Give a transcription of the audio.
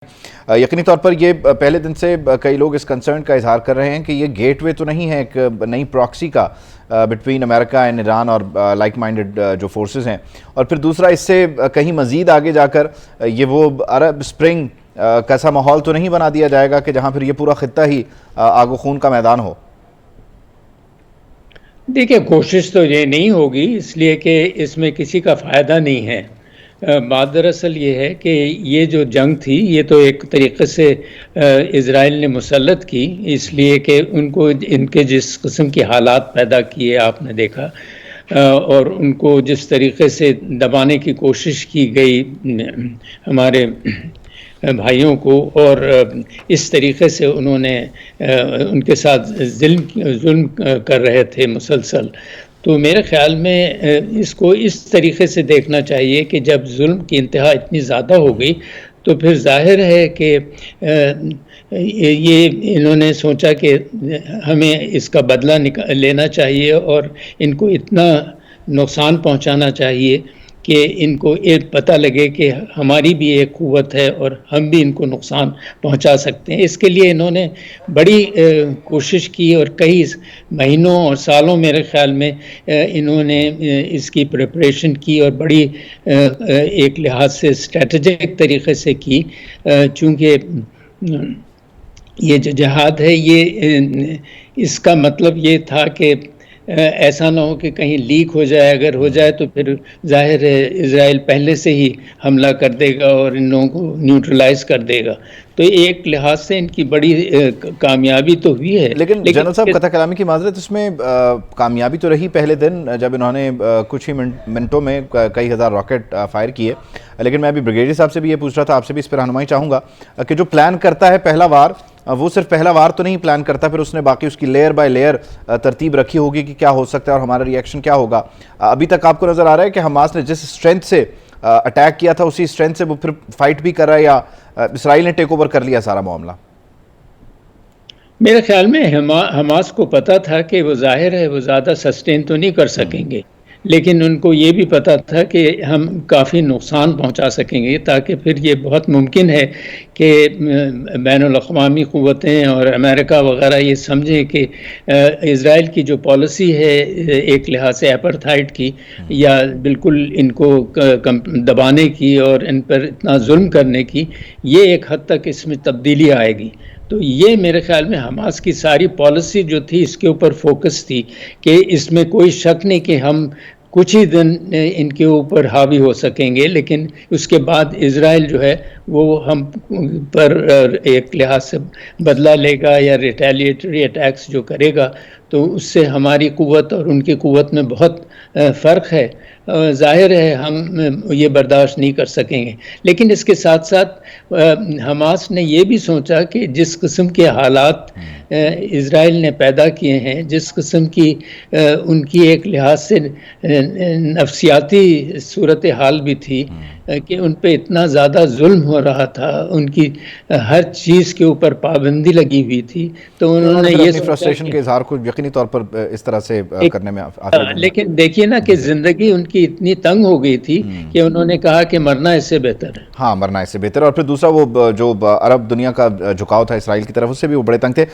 یقینی طور پر یہ پہلے دن سے کئی لوگ اس کنسرن کا اظہار کر رہے ہیں کہ یہ گیٹ وے تو نہیں ہے ایک نئی پراکسی کا بٹوین امریکہ اینڈ ایران اور لائک مائنڈڈ جو فورسز ہیں، اور پھر دوسرا اس سے کہیں مزید آگے جا کر یہ وہ عرب سپرنگ کا ایسا ماحول تو نہیں بنا دیا جائے گا کہ جہاں پھر یہ پورا خطہ ہی آگ و خون کا میدان ہو؟ دیکھیں، کوشش تو یہ نہیں ہوگی، اس لیے کہ اس میں کسی کا فائدہ نہیں ہے۔ بات دراصل یہ ہے کہ یہ جو جنگ تھی یہ تو ایک طریقے سے اسرائیل نے مسلط کی، اس لیے کہ ان کے جس قسم کی حالات پیدا کیے آپ نے دیکھا، اور ان کو جس طریقے سے دبانے کی کوشش کی گئی ہمارے بھائیوں کو، اور اس طریقے سے انہوں نے ان کے ساتھ ظلم کر رہے تھے مسلسل، تو میرے خیال میں اس کو اس طریقے سے دیکھنا چاہیے کہ جب ظلم کی انتہا اتنی زیادہ ہو گئی تو پھر ظاہر ہے کہ یہ انہوں نے سوچا کہ ہمیں اس کا بدلہ لینا چاہیے اور ان کو اتنا نقصان پہنچانا چاہیے کہ ان کو ایک پتہ لگے کہ ہماری بھی ایک قوت ہے اور ہم بھی ان کو نقصان پہنچا سکتے ہیں۔ اس کے لیے انہوں نے بڑی کوشش کی اور کئی مہینوں اور سالوں میرے خیال میں انہوں نے اس کی پریپریشن کی اور بڑی ایک لحاظ سے اسٹریٹجک طریقے سے کی، چونکہ یہ جو جہاد ہے یہ اس کا مطلب یہ تھا کہ ایسا نہ ہو کہ کہیں لیک ہو جائے، اگر ہو جائے تو پھر ظاہر ہے اسرائیل پہلے سے ہی حملہ کر دے گا اور ان لوگوں کو نیوٹرلائز کر دے گا، تو ایک لحاظ سے ان کی بڑی کامیابی تو ہوئی ہے۔ لیکن جنرل صاحب، قطع کلامی کی معذرت، اس میں کامیابی تو رہی پہلے دن جب انہوں نے کچھ ہی منٹوں میں کئی ہزار راکٹ فائر کیے، لیکن میں ابھی بریگیڈیئر صاحب سے بھی یہ پوچھ رہا تھا، آپ سے بھی اس پر رہنمائی چاہوں گا کہ جو پلان کرتا ہے پہلا وار، وہ صرف پہلا وار تو نہیں پلان کرتا، پھر اس نے باقی اس کی لیئر بائی لیئر ترتیب رکھی ہوگی کہ کیا ہو سکتا ہے اور ہمارا ری ایکشن کیا ہوگا۔ ابھی تک آپ کو نظر آ رہا ہے کہ حماس نے جس اسٹرینتھ سے اٹیک کیا تھا اسی اسٹرینتھ سے وہ پھر فائٹ بھی کر رہا ہے، یا اسرائیل نے ٹیک اوور کر لیا سارا معاملہ؟ میرے خیال میں حماس کو پتا تھا کہ وہ ظاہر ہے وہ زیادہ سسٹین تو نہیں کر سکیں گے، لیکن ان کو یہ بھی پتا تھا کہ ہم کافی نقصان پہنچا سکیں گے، تاکہ پھر یہ بہت ممکن ہے کہ بین الاقوامی قوتیں اور امریکہ وغیرہ یہ سمجھیں کہ اسرائیل کی جو پالیسی ہے ایک لحاظ سے ایپرتھائڈ کی، یا بالکل ان کو دبانے کی اور ان پر اتنا ظلم کرنے کی، یہ ایک حد تک اس میں تبدیلی آئے گی۔ تو یہ میرے خیال میں حماس کی ساری پالیسی جو تھی اس کے اوپر فوکس تھی کہ اس میں کوئی شک نہیں کہ ہم کچھ ہی دن ان کے اوپر حاوی ہو سکیں گے، لیکن اس کے بعد اسرائیل جو ہے وہ ہم پر ایک لحاظ سے بدلہ لے گا یا ریٹیلیٹری اٹیکس جو کرے گا، تو اس سے ہماری قوت اور ان کی قوت میں بہت فرق ہے، ظاہر ہے ہم یہ برداشت نہیں کر سکیں گے۔ لیکن اس کے ساتھ ساتھ حماس نے یہ بھی سوچا کہ جس قسم کے حالات اسرائیل نے پیدا کیے ہیں، جس قسم کی ان کی ایک لحاظ سے نفسیاتی صورتحال بھی تھی کہ ان پہ اتنا زیادہ ظلم ہو رہا تھا، ان کی ہر چیز کے اوپر پابندی لگی ہوئی تھی، تو انہوں نے یہ اپنی فرسٹریشن کے اظہار کو یقینی طور پر اس طرح سے کرنے میں لیکن دیکھیے نا کہ زندگی ان کی اتنی تنگ ہو گئی تھی کہ انہوں نے کہا کہ مرنا اس سے بہتر ہے۔ ہاں، مرنا اس سے بہتر، اور پھر دوسرا وہ جو عرب دنیا کا جھکاؤ تھا اسرائیل کی طرف، اس سے بھی وہ بڑے تنگ تھے۔